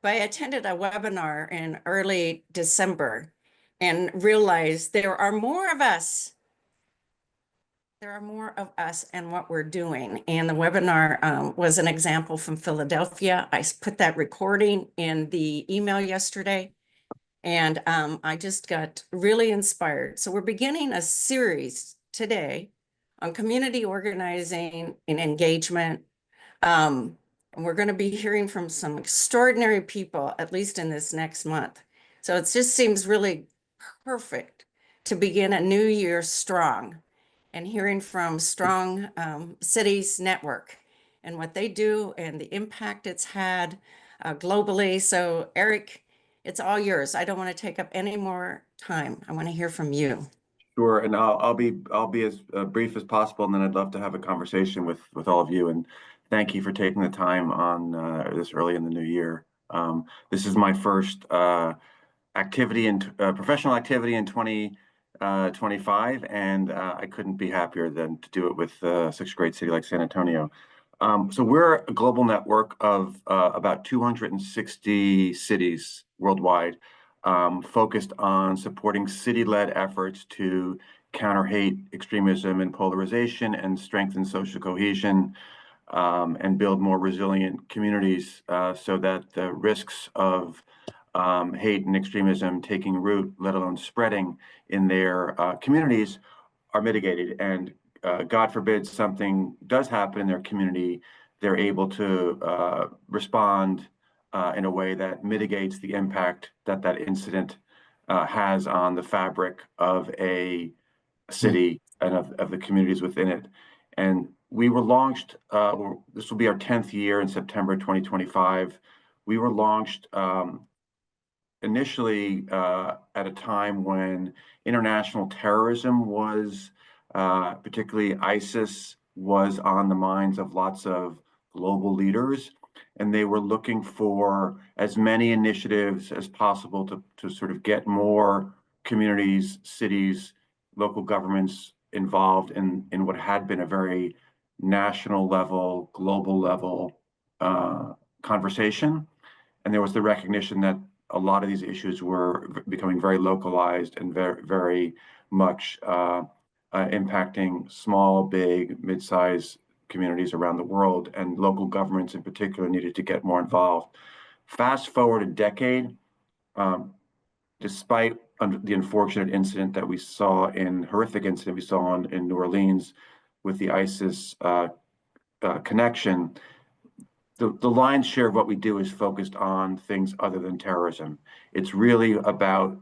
but I attended a webinar in early December and realized there are more of us. There are more of us and what we're doing. And the webinar was an example from Philadelphia. I put that recording in the email yesterday, and I just got really inspired. So we're beginning a series today on community organizing and engagement. And we're going to be hearing from some extraordinary people, at least in this next month. So it just seems really perfect to begin a new year strong and hearing from Strong Cities Network and what they do and the impact it's had globally. So, Eric, it's all yours. I don't want to take up any more time. I want to hear from you. Sure, and I'll be as brief as possible, and then I'd love to have a conversation with all of you. And thank you for taking the time on this early in the new year. This is my first activity and professional activity in 2025, and I couldn't be happier than to do it with such a great city like San Antonio. So we're a global network of about 260 cities worldwide, focused on supporting city-led efforts to counter hate, extremism, and polarization, and strengthen social cohesion, and build more resilient communities so that the risks of hate and extremism taking root, let alone spreading in their communities, are mitigated. And God forbid something does happen in their community, they're able to respond in a way that mitigates the impact that that incident has on the fabric of a city and of the communities within it. And we were launched, this will be our 10th year in September 2025. We were launched initially at a time when international terrorism was, particularly ISIS, was on the minds of lots of global leaders. And they were looking for as many initiatives as possible to sort of get more communities, cities, local governments involved in what had been a very national level, global level conversation. And there was the recognition that a lot of these issues were becoming very localized and very much impacting small, big, mid-sized communities around the world, and local governments in particular needed to get more involved. Fast forward a decade, despite the unfortunate incident that we saw horrific incident we saw in New Orleans with the ISIS connection, the lion's share of what we do is focused on things other than terrorism. It's really about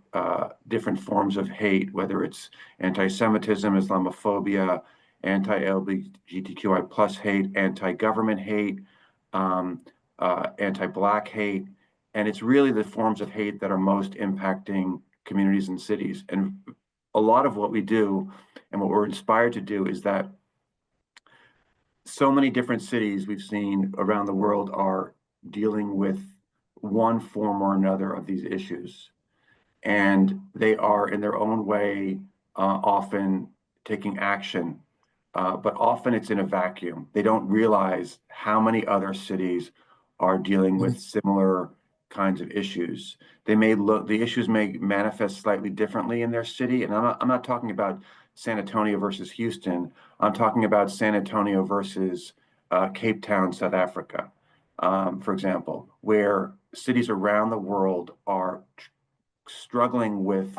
different forms of hate, whether it's anti-Semitism, Islamophobia, anti-LGBTQI plus hate, anti-government hate, anti-Black hate. And it's really the forms of hate that are most impacting communities and cities. And a lot of what we do and what we're inspired to do is that so many different cities we've seen around the world are dealing with one form or another of these issues. And they are, in their own way, often taking action, but often it's in a vacuum. They don't realize how many other cities are dealing with similar kinds of issues. The issues may manifest slightly differently in their city. And I'm not talking about San Antonio versus Houston. I'm talking about San Antonio versus Cape Town, South Africa, for example, where cities around the world are struggling with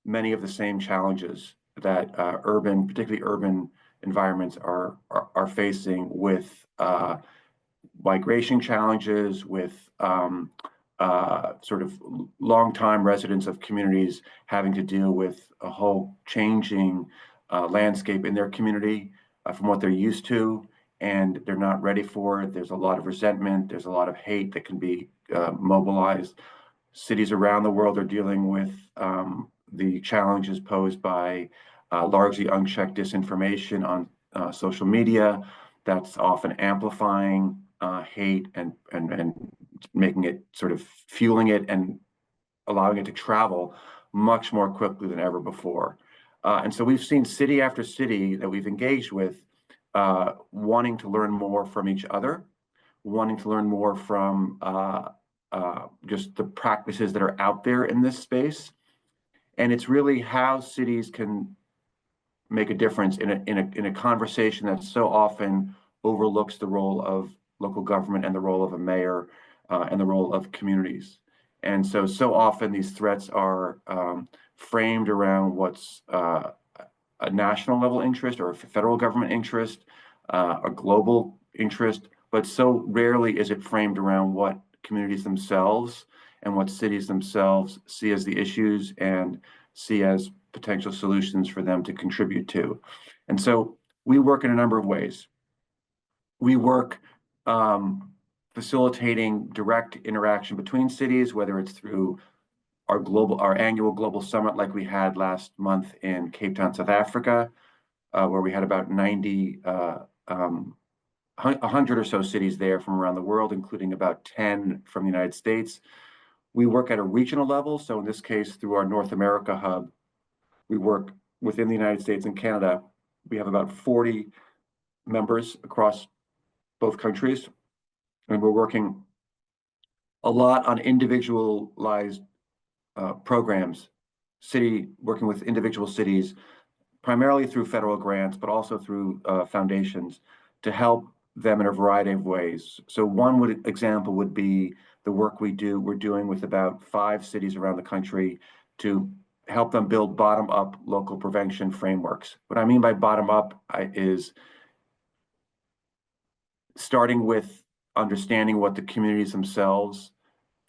many of the same challenges that particularly urban environments are facing, with migration challenges, with sort of long-time residents of communities having to deal with a whole changing landscape in their community from what they're used to, and they're not ready for it. There's a lot of resentment. There's a lot of hate that can be mobilized. Cities around the world are dealing with the challenges posed by largely unchecked disinformation on social media that's often amplifying hate and making it, sort of fueling it and allowing it to travel much more quickly than ever before. And so we've seen city after city that we've engaged with wanting to learn more from each other, wanting to learn more from just the practices that are out there in this space. And it's really how cities can make a difference in a conversation that so often overlooks the role of local government and the role of a mayor and the role of communities. And so often these threats are framed around what's a national level interest or a federal government interest, a global interest, but so rarely is it framed around what communities themselves and what cities themselves see as the issues and see as potential solutions for them to contribute to. And so we work in a number of ways. We work facilitating direct interaction between cities, whether it's through our annual global summit like we had last month in Cape Town, South Africa, where we had about 100 or so cities there from around the world, including about 10 from the United States. We work at a regional level. So in this case, through our North America hub, we work within the United States and Canada. We have about 40 members across both countries, and we're working a lot on individualized programs, working with individual cities, primarily through federal grants, but also through foundations to help them in a variety of ways. So one example would be the work we're doing with about 5 cities around the country to help them build bottom-up local prevention frameworks. What I mean by bottom-up is starting with understanding what the communities themselves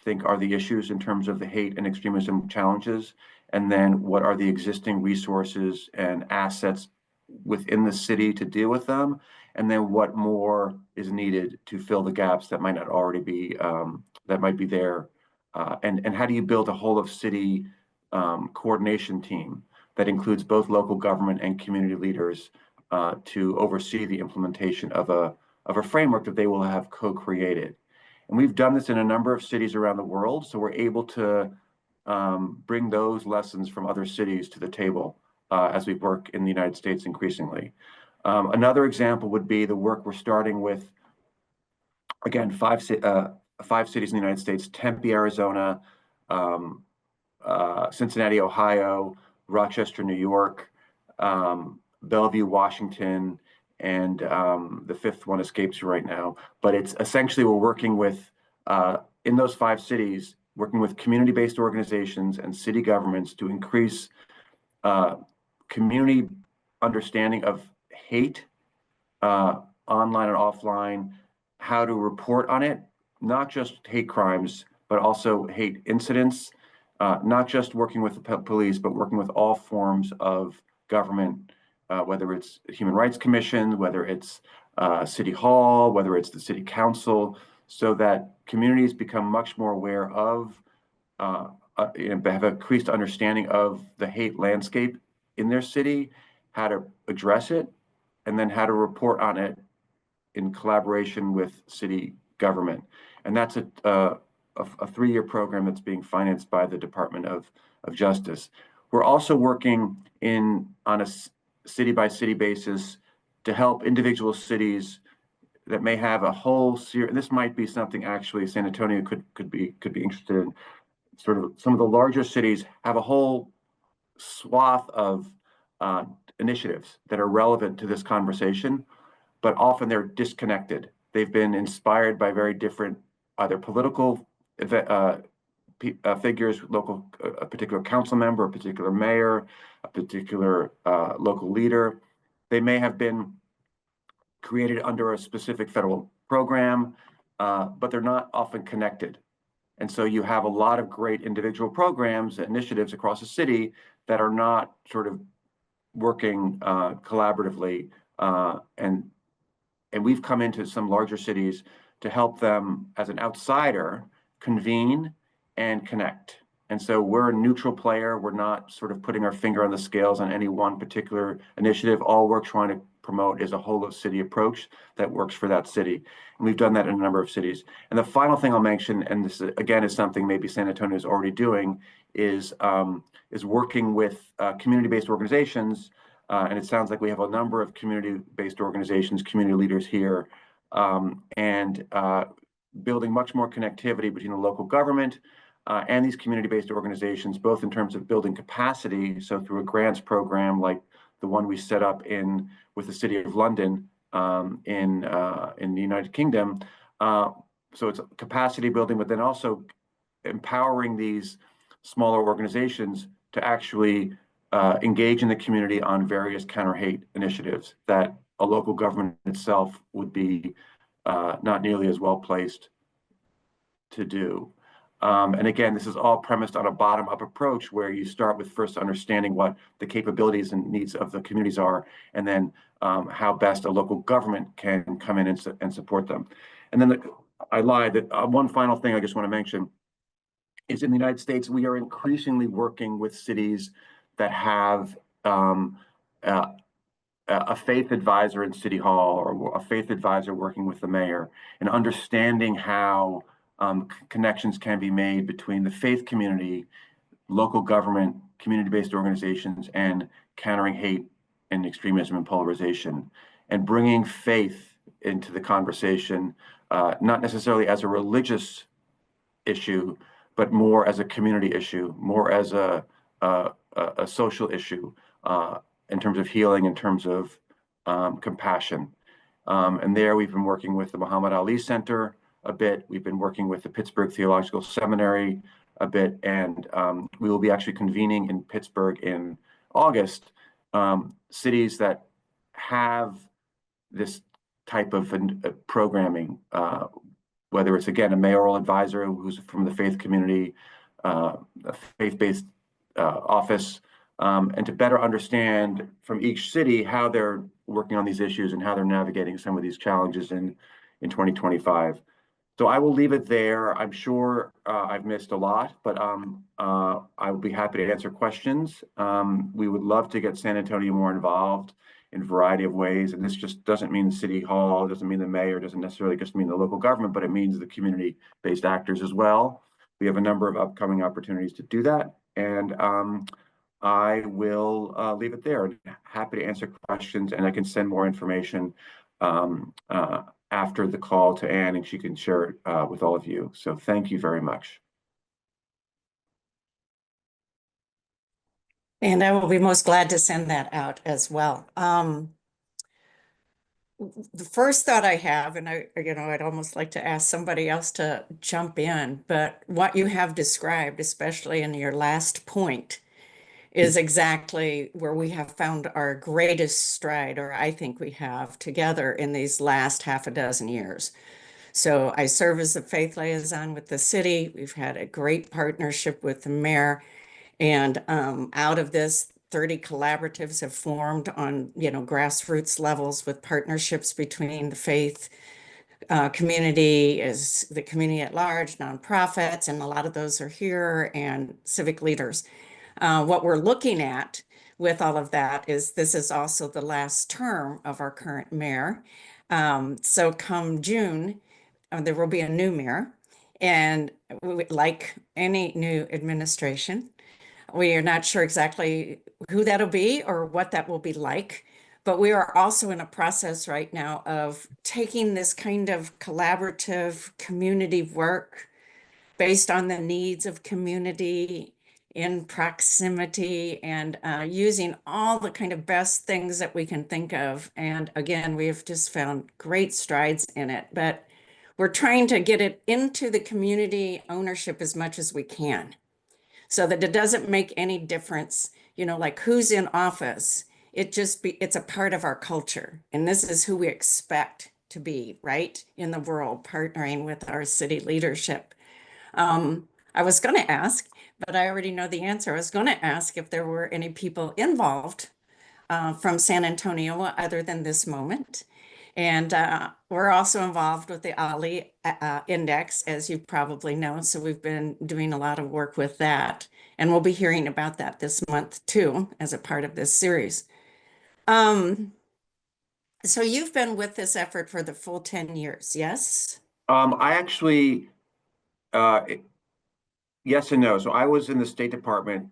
think are the issues in terms of the hate and extremism challenges, and then what are the existing resources and assets within the city to deal with them, and then what more is needed to fill the gaps that might not already be that might be there, and how do you build a whole of city coordination team that includes both local government and community leaders to oversee the implementation of a framework that they will have co-created. And we've done this in a number of cities around the world, so we're able to bring those lessons from other cities to the table as we work in the United States increasingly. Another example would be the work we're starting with, again, 5 cities in the United States: Tempe, Arizona, Cincinnati, Ohio, Rochester, New York, Bellevue, Washington, and the 5th one escapes you right now. But it's essentially we're working with, in those 5 cities, working with community-based organizations and city governments to increase community understanding of hate, online and offline, how to report on it, not just hate crimes, but also hate incidents, not just working with the police, but working with all forms of government, whether it's Human Rights Commission, whether it's City Hall, whether it's the City Council, so that communities become much more aware of, have increased understanding of the hate landscape in their city, how to address it, and then how to report on it in collaboration with city government. And that's a 3-year program that's being financed by the Department of Justice. We're also working on a city-by-city basis to help individual cities that may have a whole series. This might be something actually San Antonio could be interested in. Sort of some of the larger cities have a whole swath of initiatives that are relevant to this conversation, but often they're disconnected. They've been inspired by very different either political figures, a particular council member, a particular mayor, a particular local leader. They may have been created under a specific federal program, but they're not often connected. And so you have a lot of great individual programs, initiatives across the city that are not sort of working collaboratively. And we've come into some larger cities to help them as an outsider convene and connect. And so we're a neutral player. We're not sort of putting our finger on the scales on any one particular initiative. All we're trying to promote is a whole of city approach that works for that city. And we've done that in a number of cities. And the final thing I'll mention, and this again is something maybe San Antonio is already doing, is working with community-based organizations. And it sounds like we have a number of community-based organizations, community leaders here. building much more connectivity between the local government and these community-based organizations, both in terms of building capacity. So through a grants program like the one we set up with the City of London in the United Kingdom. So it's capacity building, but then also empowering these smaller organizations to actually engage in the community on various counter-hate initiatives that a local government itself would be not nearly as well placed to do. And again, this is all premised on a bottom-up approach where you start with first understanding what the capabilities and needs of the communities are, and then how best a local government can come in and support them. And then I lied that one final thing I just want to mention is in the United States, we are increasingly working with cities that have uh, a faith advisor in City Hall or a faith advisor working with the mayor and understanding how connections can be made between the faith community, local government, community-based organizations, and countering hate and extremism and polarization, and bringing faith into the conversation, not necessarily as a religious issue, but more as a community issue, more as a social issue in terms of healing, in terms of compassion. And there we've been working with the Muhammad Ali Center a bit. We've been working with the Pittsburgh Theological Seminary a bit, and we will be actually convening in Pittsburgh in August, cities that have this type of programming, whether it's, again, a mayoral advisor who's from the faith community, a faith-based office, and to better understand from each city how they're working on these issues and how they're navigating some of these challenges in 2025. So I will leave it there. I'm sure I've missed a lot, but I will be happy to answer questions. We would love to get San Antonio more involved in a variety of ways. And this just doesn't mean City Hall, doesn't mean the mayor, doesn't necessarily just mean the local government, but it means the community-based actors as well. We have a number of upcoming opportunities to do that. And I will leave it there. Happy to answer questions, and I can send more information after the call to Anne, and she can share it with all of you. So thank you very much. And I will be most glad to send that out as well. The first thought I have, and I'd almost like to ask somebody else to jump in, but what you have described, especially in your last point, is exactly where we have found our greatest stride, or I think we have, together in these last half a dozen years. So I serve as the faith liaison with the city. We've had a great partnership with the mayor. And out of this, 30 collaboratives have formed on, grassroots levels with partnerships between the faith community, is the community at large, nonprofits, and a lot of those are here, and civic leaders. What we're looking at with all of that is this is also the last term of our current mayor. So come June, there will be a new mayor. And like any new administration, we are not sure exactly who that'll be or what that will be like, but we are also in a process right now of taking this kind of collaborative community work based on the needs of community in proximity and using all the kind of best things that we can think of. And again, we have just found great strides in it, but we're trying to get it into the community ownership as much as we can, so that it doesn't make any difference, like who's in office. It's a part of our culture. And this is who we expect to be, right, in the world, partnering with our city leadership. I was going to ask, but I already know the answer. I was going to ask if there were any people involved from San Antonio other than this moment. And we're also involved with the Ali Index, as you probably know. So we've been doing a lot of work with that. And we'll be hearing about that this month, too, as a part of this series. So you've been with this effort for the full 10 years, yes? I actually, yes and no. So I was in the State Department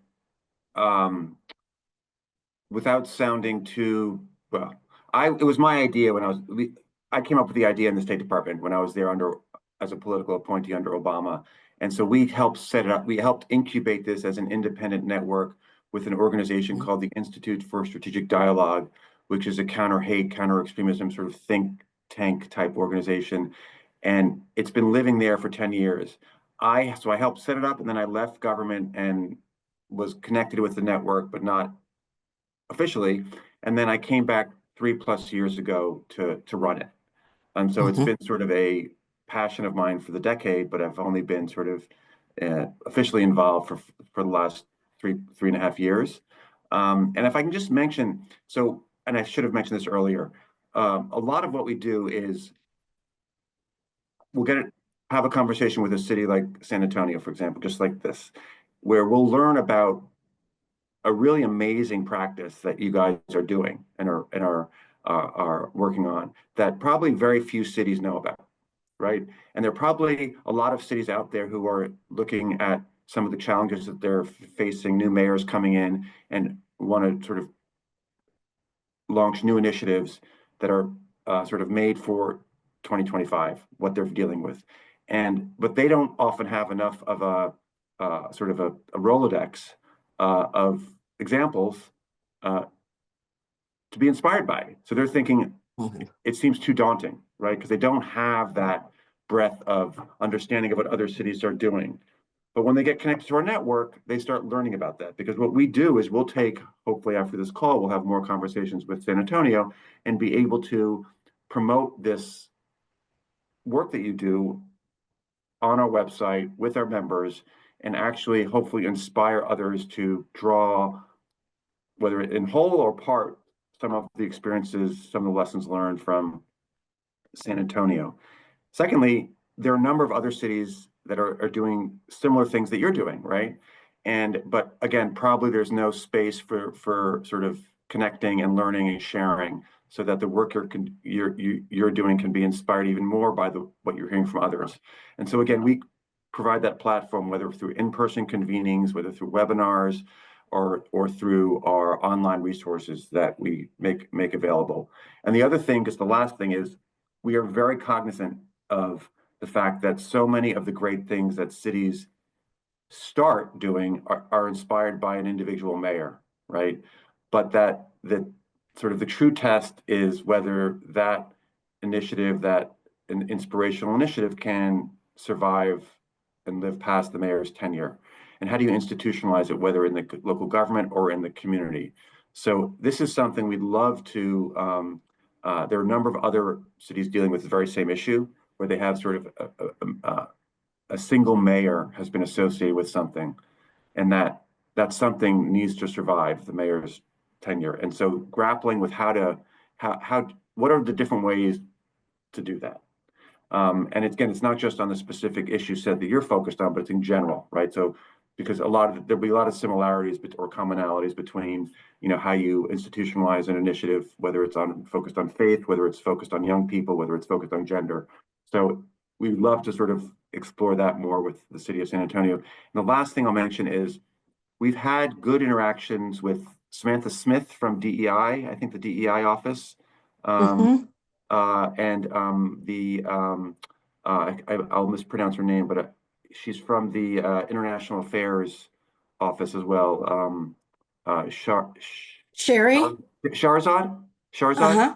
without sounding too well. It was my idea when I came up with the idea in the State Department when I was there under as a political appointee under Obama. And so we helped set it up. We helped incubate this as an independent network with an organization called the Institute for Strategic Dialogue, which is a counter-hate, counter-extremism sort of think tank type organization. And it's been living there for 10 years. So I helped set it up, and then I left government and was connected with the network, but not officially. And then I came back 3+ years ago to run it. So it's Mhm. been sort of a passion of mine for the decade, but I've only been sort of officially involved for the last 3.5 years. And if I can just mention, so, and I should have mentioned this earlier, a lot of what we do is we'll have a conversation with a city like San Antonio, for example, just like this, where we'll learn about a really amazing practice that you guys are doing and are working on that probably very few cities know about, right? And there are probably a lot of cities out there who are looking at some of the challenges that they're facing, new mayors coming in and want to sort of launch new initiatives that are sort of made for 2025, what they're dealing with. But they don't often have enough of a sort of a Rolodex of examples uh, to be inspired by. So they're thinking Mhm. it seems too daunting, right? Because they don't have that breadth of understanding of what other cities are doing. But when they get connected to our network, they start learning about that. Because what we do is we'll take, hopefully after this call, we'll have more conversations with San Antonio and be able to promote this work that you do on our website with our members and actually hopefully inspire others to draw, whether in whole or part, some of the experiences, some of the lessons learned from San Antonio. Secondly, there are a number of other cities that are doing similar things that you're doing, right? But again, probably there's no space for sort of connecting and learning and sharing so that the work you're doing can be inspired even more by what you're hearing from others. And so again, we provide that platform, whether through in-person convenings, whether through webinars, or through our online resources that we make available. And the other thing, just the last thing is, we are very cognizant of the fact that so many of the great things that cities start doing are inspired by an individual mayor, right? But that the sort of the true test is whether that initiative, that an inspirational initiative, can survive and live past the mayor's tenure. And how do you institutionalize it, whether in the local government or in the community? So this is something we'd love to. There are a number of other cities dealing with the very same issue, where they have sort of a single mayor has been associated with something, and that something needs to survive the mayor's tenure. And so grappling with how what are the different ways to do that. And again, it's not just on the specific issue set that you're focused on, but it's in general, right? So because there'll be a lot of similarities or commonalities between, how you institutionalize an initiative, whether it's focused on faith, whether it's focused on young people, whether it's focused on gender. So we'd love to sort of explore that more with the city of San Antonio. And the last thing I'll mention is we've had good interactions with Samantha Smith from DEI, I think the DEI office. Um, Mhm. and I'll mispronounce her name, but she's from the International Affairs office as well. Sherry? Sharzad, Sharzad. Uh-huh.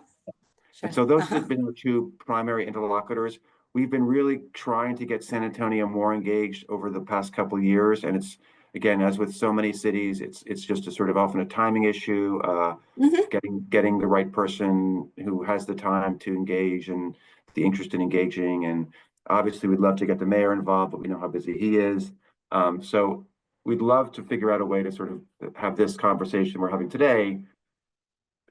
And Sure. so those Uh-huh. have been the two primary interlocutors. We've been really trying to get San Antonio more engaged over the past couple of years, and it's, again, as with so many cities, it's just a sort of often a timing issue, Mhm. getting the right person who has the time to engage and the interest in engaging. And obviously, we'd love to get the mayor involved, but we know how busy he is. So we'd love to figure out a way to sort of have this conversation we're having today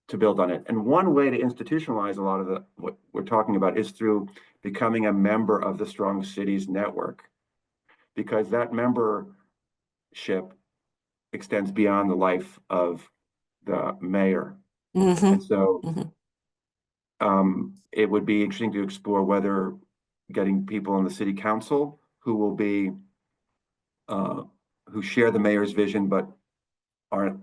to build on it. And one way to institutionalize a lot of what we're talking about is through becoming a member of the Strong Cities Network, because that membership extends beyond the life of the mayor. And Mhm. so Mhm. it would be interesting to explore whether getting people on the city council uh, who share the mayor's vision but aren't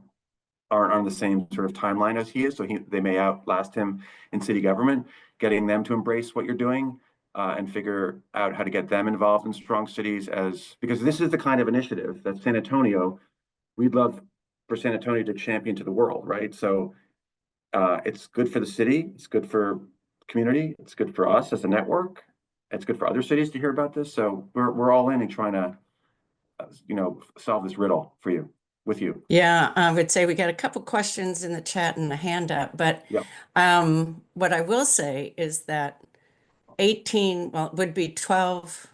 aren't on the same sort of timeline as he is, so they may outlast him in city government. Getting them to embrace what you're doing and figure out how to get them involved in strong cities because this is the kind of initiative that San Antonio, we'd love for San Antonio to champion to the world, right? So it's good for the city, it's good for community, it's good for us as a network, it's good for other cities to hear about this. So we're all in and trying to solve this riddle for you with you. Yeah, I would say we got a couple questions in the chat and a hand up, but Yep. what I will say is that 18, well, it would be 12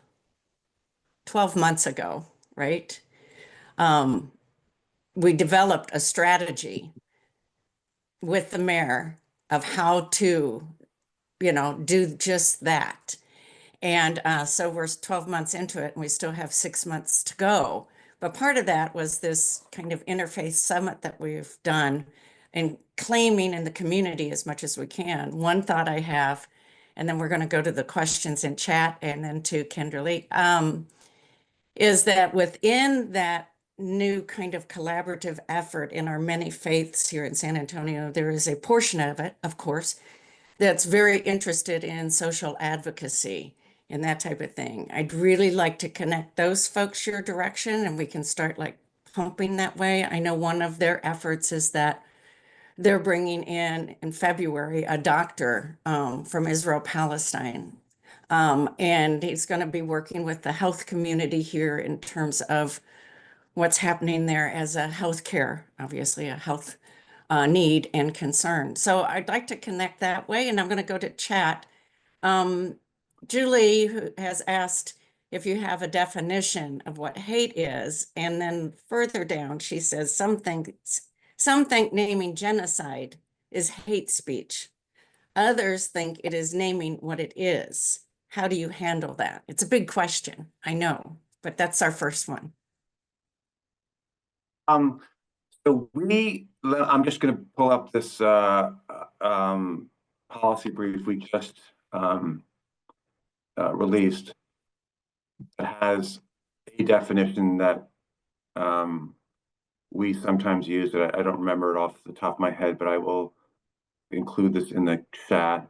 months ago, right? Um, we developed a strategy with the mayor of how to, do just that. And so we're 12 months into it and we still have 6 months to go. But part of that was this kind of interfaith summit that we've done and claiming in the community as much as we can. One thought I have, and then we're going to go to the questions in chat and then to Kenderly, is that within that new kind of collaborative effort in our many faiths here in San Antonio, there is a portion of it, of course, that's very interested in social advocacy and that type of thing. I'd really like to connect those folks your direction and we can start like pumping that way. I know one of their efforts is that they're bringing in February a doctor from Israel Palestine. And he's going to be working with the health community here in terms of what's happening there as a healthcare, obviously a health need and concern. So I'd like to connect that way, and I'm going to go to chat. Um, Julie who has asked if you have a definition of what hate is, and then further down she says some think naming genocide is hate speech. Others think it is naming what it is. How do you handle that? It's a big question, I know, but that's our first one. Um, I'm just going to pull up this policy brief we just released that has a definition that we sometimes use. That I don't remember it off the top of my head, but I will include this in the chat.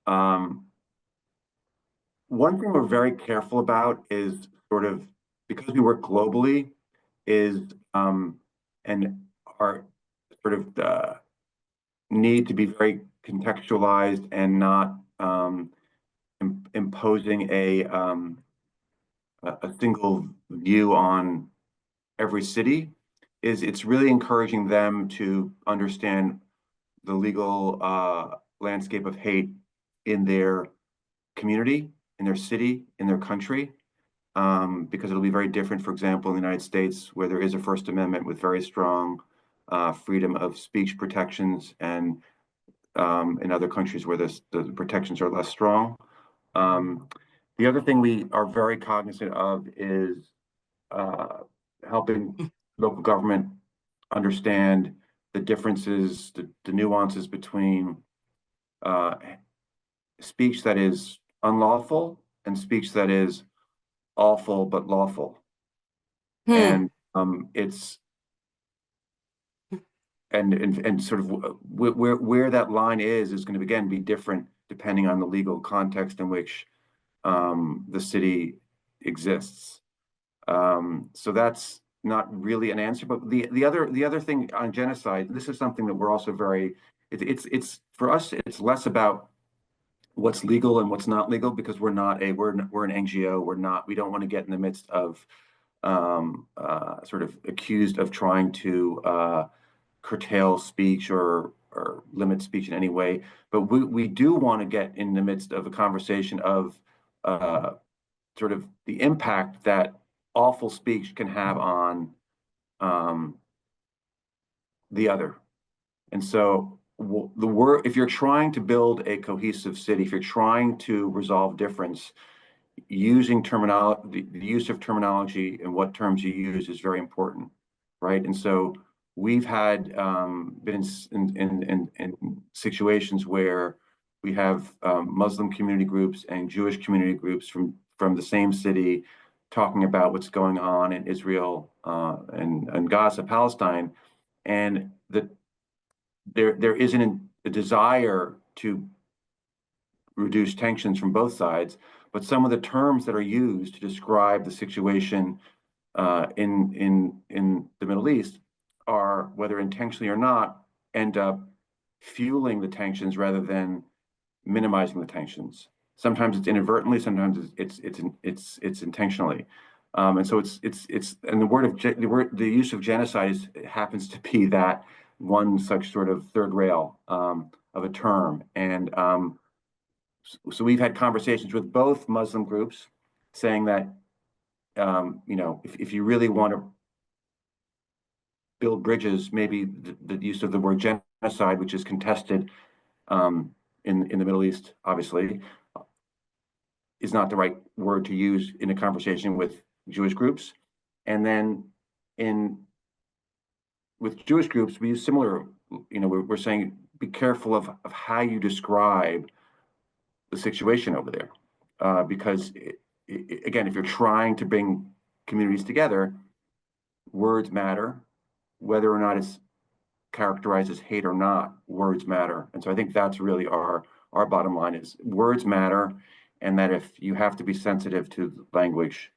One thing we're very careful about is sort of because we work globally is and our sort of need to be very contextualized and not imposing a single view on every city. It's really encouraging them to understand the legal landscape of hate in their community, in their city, in their country, because it'll be very different, for example, in the United States, where there is a First Amendment with very strong freedom of speech protections, and in other countries where the protections are less strong. The other thing we are very cognizant of is helping local government understand the differences, the nuances between uh, speech that is unlawful and speech that is awful but lawful. Hmm. And it's and sort of where that line is going to again be different depending on the legal context in which the city exists. So that's not really an answer. But the other thing on genocide, this is something that we're also very it's for us it's less about what's legal and what's not legal because we're an NGO. We don't want to get in the midst of sort of accused of trying to curtail speech or limit speech in any way. But we do want to get in the midst of a conversation of sort of the impact that awful speech can have on the other. And so the word, if you're trying to build a cohesive city, if you're trying to resolve difference, using terminology, the use of terminology and what terms you use is very important, right? And so we've had been in situations where we have Muslim community groups and Jewish community groups from the same city talking about what's going on in Israel and Gaza, Palestine, and there isn't a desire to reduce tensions from both sides. But some of the terms that are used to describe the situation in the Middle East are, whether intentionally or not, end up fueling the tensions rather than minimizing the tensions. Sometimes it's inadvertently, sometimes it's intentionally. And so it's and the use of genocide happens to be that one such sort of third rail of a term. And so we've had conversations with both Muslim groups saying that if you really want to build bridges, maybe the use of the word genocide, which is contested in the Middle East, obviously, is not the right word to use in a conversation with Jewish groups. And then with Jewish groups, we use similar, we're saying be careful of how you describe the situation over there. Because again, if you're trying to bring communities together, words matter, whether or not it's characterized as hate or not, words matter. And so I think that's really our bottom line is words matter, and that if you have to be sensitive to language,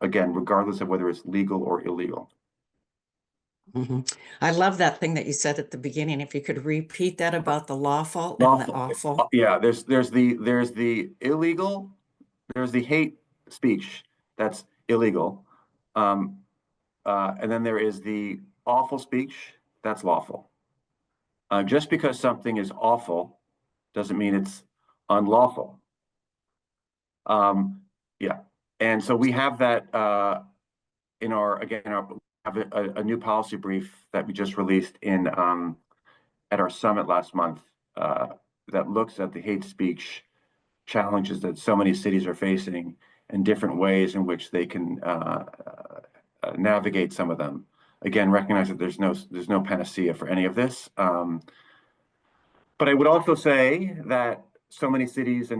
again, regardless of whether it's legal or illegal. I love that thing that you said at the beginning. If you could repeat that about the lawful and the Lawful. awful. Yeah, there's the illegal, there's the hate speech that's illegal. And then there is the awful speech that's lawful. Just because something is awful doesn't mean it's unlawful. Yeah, and so we have that in a new policy brief that we just released at our summit last month that looks at the hate speech challenges that so many cities are facing and different ways in which they can navigate some of them. Again, recognize that there's no panacea for any of this. But I would also say that so many cities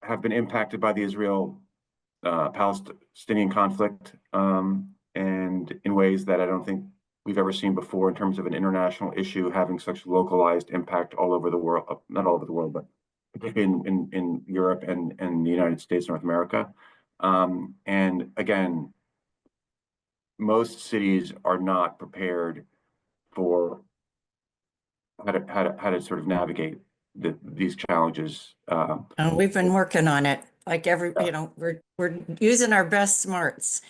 have been impacted by the Israel-Palestinian conflict, and in ways that I don't think we've ever seen before in terms of an international issue having such localized impact all over the world, not all over the world, but particularly in Europe and the United States, North America. And again, most cities are not prepared for how to sort of navigate these challenges. We've been working on it. Like Yeah. we're using our best smarts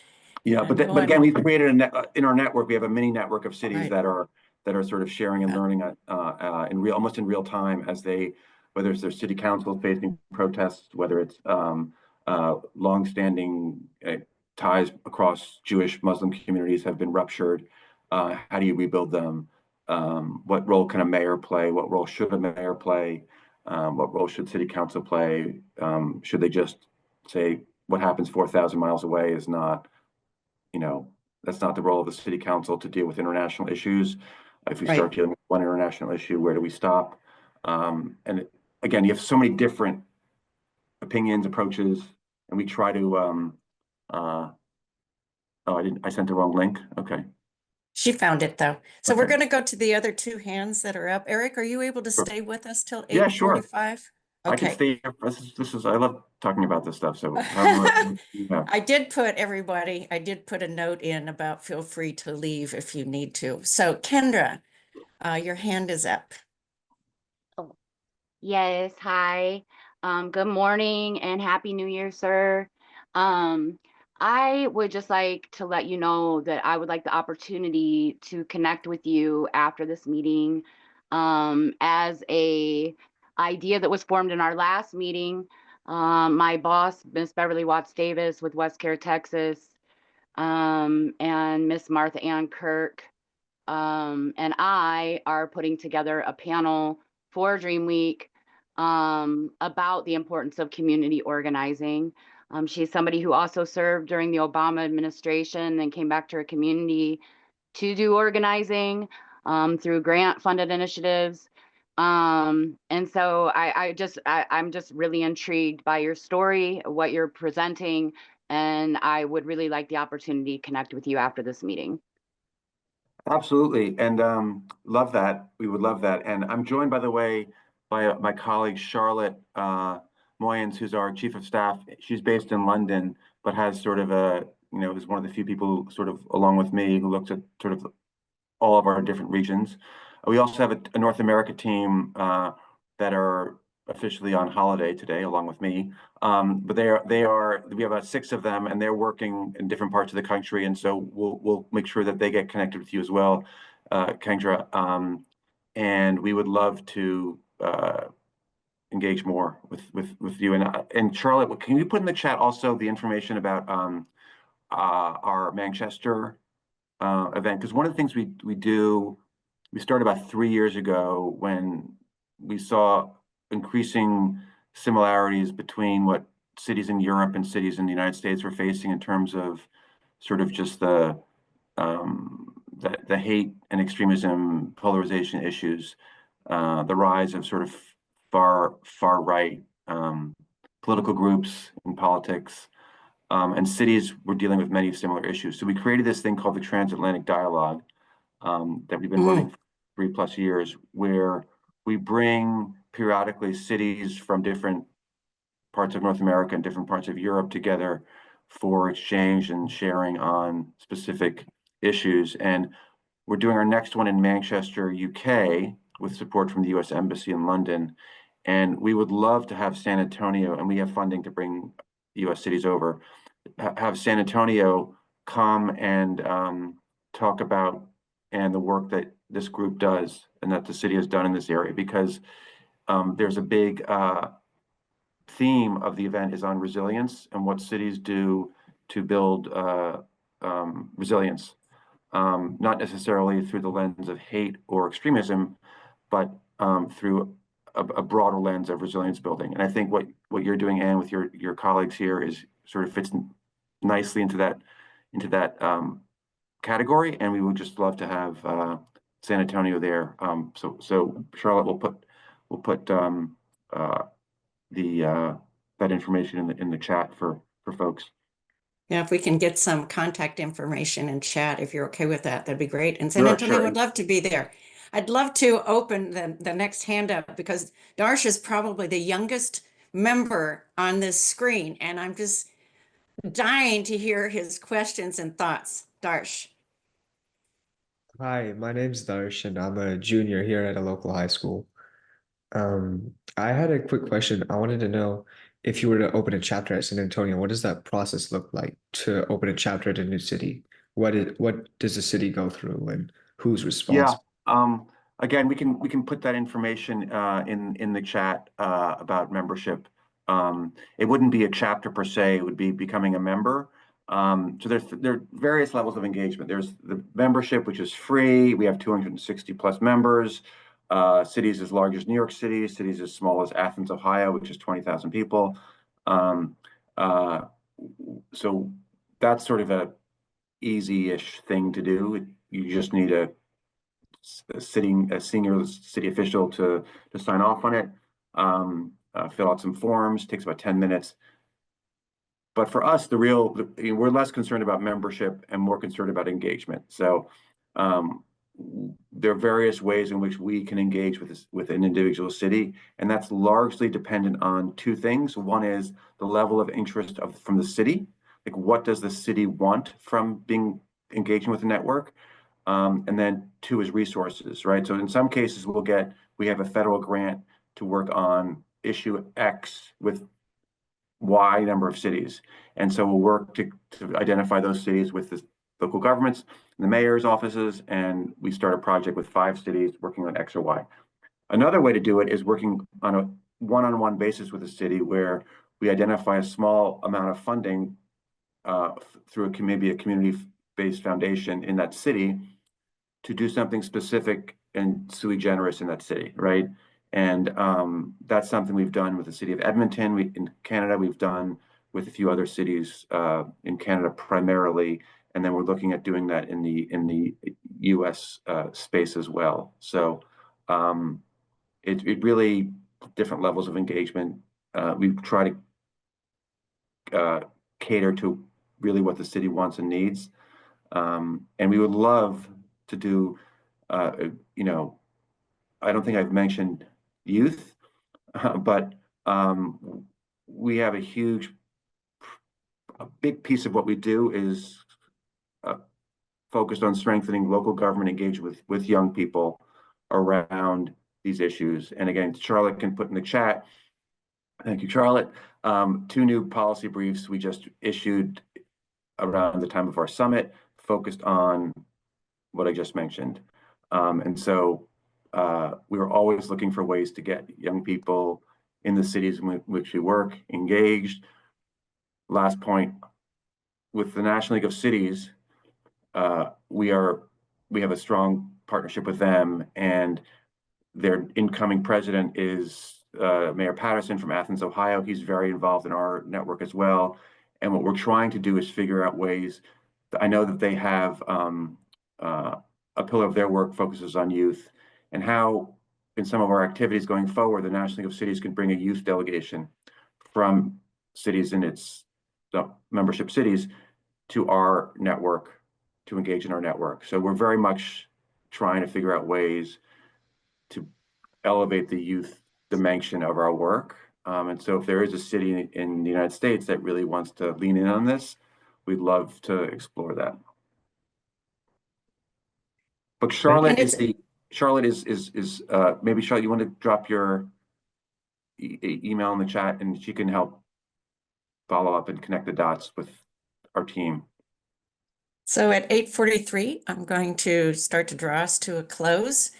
Yeah, and but again, going we've created in our network. We have a mini network of cities right. that are sort of sharing and learning almost in real time as whether it's their city council facing protests, whether it's longstanding ties across Jewish Muslim communities have been ruptured. How do you rebuild them? What role can a mayor play? What role should a mayor play? What role should city council play? Should they just say what happens 4,000 miles away is not, that's not the role of the city council to deal with international issues. If we Right. start dealing with one international issue, where do we stop? And again, you have so many different opinions, approaches, and we try to. I sent the wrong link. Okay. She found it though. So we're Okay. going to go to the other two hands that are up. Eric, are you able to Sure. stay with us till Yeah, sure. 8:45? I can Okay. stay here. I love talking about this stuff. So however, yeah. I did put a note in about feel free to leave if you need to. So Kendra, your hand is up. Oh, yes. Hi. Good morning and Happy New Year, sir. Um, I would just like to let you know that I would like the opportunity to connect with you after this meeting, as a idea that was formed in our last meeting. My boss, Miss Beverly Watts Davis with West Care, Texas, and Miss Martha Ann Kirk, and I are putting together a panel for Dream Week about the importance of community organizing. She's somebody who also served during the Obama administration and came back to her community to do organizing through grant funded initiatives. And so I'm just really intrigued by your story, what you're presenting, and I would really like the opportunity to connect with you after this meeting. Absolutely. And love that. We would love that. And I'm joined, by the way, by my colleague Charlotte Moyens, who's our chief of staff. She's based in London, but has sort of is one of the few people sort of along with me who looks at sort of all of our different regions. We also have a North America team that are officially on holiday today, along with me. But we have about 6 of them, and they're working in different parts of the country. And so we'll make sure that they get connected with you as well, Kendra. And we would love to engage more with you. And Charlotte, can you put in the chat also the information about our Manchester event? Because one of the things we started about 3 years ago when we saw increasing similarities between what cities in Europe and cities in the United States were facing in terms of sort of just the hate and extremism, polarization issues, the rise of sort of far right political groups in politics, and cities were dealing with many similar issues. So we created this thing called the Transatlantic Dialogue that we've been running for 3+ years, where we bring periodically cities from different parts of North America and different parts of Europe together for exchange and sharing on specific issues. And we're doing our next one in Manchester, UK, with support from the US Embassy in London. And we would love to have San Antonio, and we have funding to bring US cities over, have San Antonio come and talk about and the work that this group does and that the city has done in this area, because there's a big theme of the event is on resilience and what cities do to build resilience, not necessarily through the lens of hate or extremism, but through a broader lens of resilience building. And I think what you're doing, Anne, with your colleagues here is sort of fits nicely into that category. And we would just love to have San Antonio there. So Charlotte will put that information in the chat for folks. Yeah, if we can get some contact information in chat, if you're okay with that, that'd be great. And San Antonio would love to be there. I'd love to open the next hand up because Darsh is probably the youngest member on this screen, and I'm just dying to hear his questions and thoughts. Darsh. Hi, my name's Darsh, and I'm a junior here at a local high school. I had a quick question. I wanted to know if you were to open a chapter at San Antonio, what does that process look like to open a chapter at a new city? What does the city go through, and who's Yeah. responsible? Again, we can put that information in the chat about membership. It wouldn't be a chapter per se, it would be becoming a member. So there are various levels of engagement. There's the membership, which is free. We have 260 plus members. Cities as large as New York City, cities as small as Athens, Ohio, which is 20,000 people. So that's sort of a easy-ish thing to do. You just need a senior city official to sign off on it, fill out some forms, takes about 10 minutes. But for us, we're less concerned about membership and more concerned about engagement. So there are various ways in which we can engage with an individual city, and that's largely dependent on 2 things. One is the level of interest from the city, like what does the city want from engaging with the network, and then 2 is resources, right? So in some cases, we have a federal grant to work on issue X with Y number of cities, and so we'll work to identify those cities with the local governments, the mayor's offices, and we start a project with 5 cities working on X or Y. Another way to do it is working on a one-on-one basis with a city where we identify a small amount of funding through maybe a community-based foundation in that city to do something specific and sui generis in that city, right? And that's something we've done with the city of Edmonton. In Canada, we've done with a few other cities in Canada primarily, and then we're looking at doing that in the U.S. Space as well. So it really different levels of engagement. We try to cater to really what the city wants and needs, and we would love to do. I don't think I've mentioned youth. but we have a big piece of what we do is focused on strengthening local government engagement with young people around these issues. And again, Charlotte can put in the chat. Thank you, Charlotte. 2 new policy briefs we just issued around the time of our summit, focused on what I just mentioned. And so we were always looking for ways to get young people in the cities in which we work engaged. Last point, with the National League of Cities, we have a strong partnership with them, and their incoming president is Mayor Patterson from Athens, Ohio. He's very involved in our network as well. And what we're trying to do is figure out ways. I know that they have a pillar of their work focuses on youth, and how in some of our activities going forward, the National League of Cities can bring a youth delegation from cities in its membership cities to our network, to engage in our network. So we're very much trying to figure out ways to elevate the youth dimension of our work. And so if there is a city in the United States that really wants to lean in on this, we'd love to explore that. But Charlotte is maybe Charlotte, you want to drop your email in the chat, and she can help follow up and connect the dots with our team. So at 8:43, I'm going to start to draw us to a close.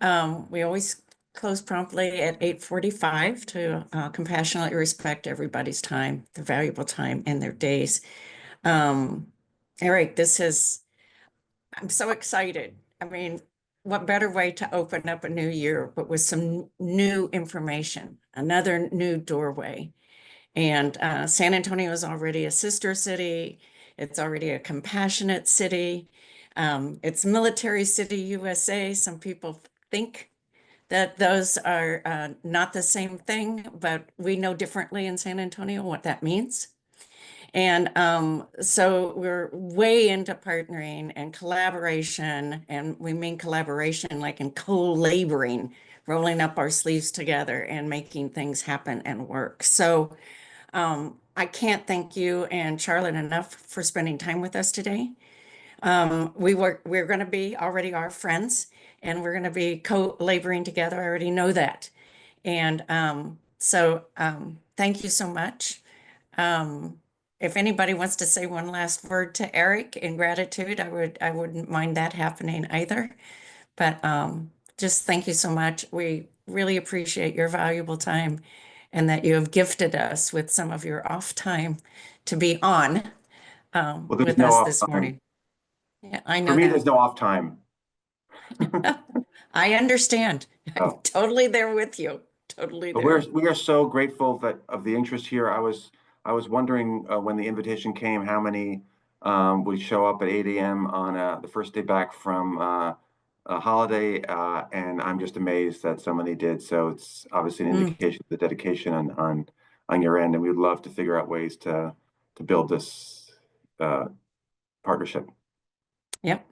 We always close promptly at 8:45 to compassionately respect everybody's time, their valuable time and their days. Eric, I'm so excited. I mean, what better way to open up a new year, but with some new information, another new doorway. And San Antonio is already a sister city. It's already a compassionate city. It's Military City USA. Some people think that those are not the same thing, but we know differently in San Antonio what that means. And so we're way into partnering and collaboration, and we mean collaboration like in co-laboring, rolling up our sleeves together and making things happen and work. So I can't thank you and Charlotte enough for spending time with us today. We're going to be already our friends, and we're going to be co-laboring together. I already know that. And thank you so much. If anybody wants to say one last word to Eric in gratitude, I wouldn't mind that happening either. But just thank you so much. We really appreciate your valuable time, and that you have gifted us with some of your off time to be on with us this morning. Yeah, I know For me, that. there's no off time. I understand. I'm Oh. totally there with you. Totally But there. we are so grateful of the interest here. I was wondering when the invitation came, how many would show up at 8 a.m. on the first day back from a holiday, and I'm just amazed that so many did. So it's obviously an indication of the dedication on your end, and we'd love to figure out ways to build this partnership. Yep.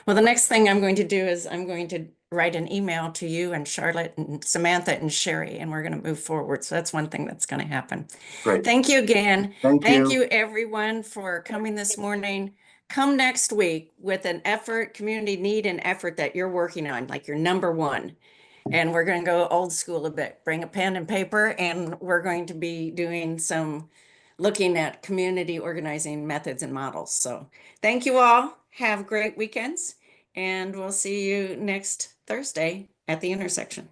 Well, the next thing I'm going to do is I'm going to write an email to you and Charlotte and Samantha and Sherry, and we're going to move forward. So that's one thing that's going to happen. Great. Thank you again. Thank you, everyone, for coming this morning. Come next week with an effort, community need and effort that you're working on, like your number one. And we're going to go old school a bit. Bring a pen and paper, and we're going to be doing looking at community organizing methods and models. So thank you all. Have great weekends, and we'll see you next Thursday at the intersection.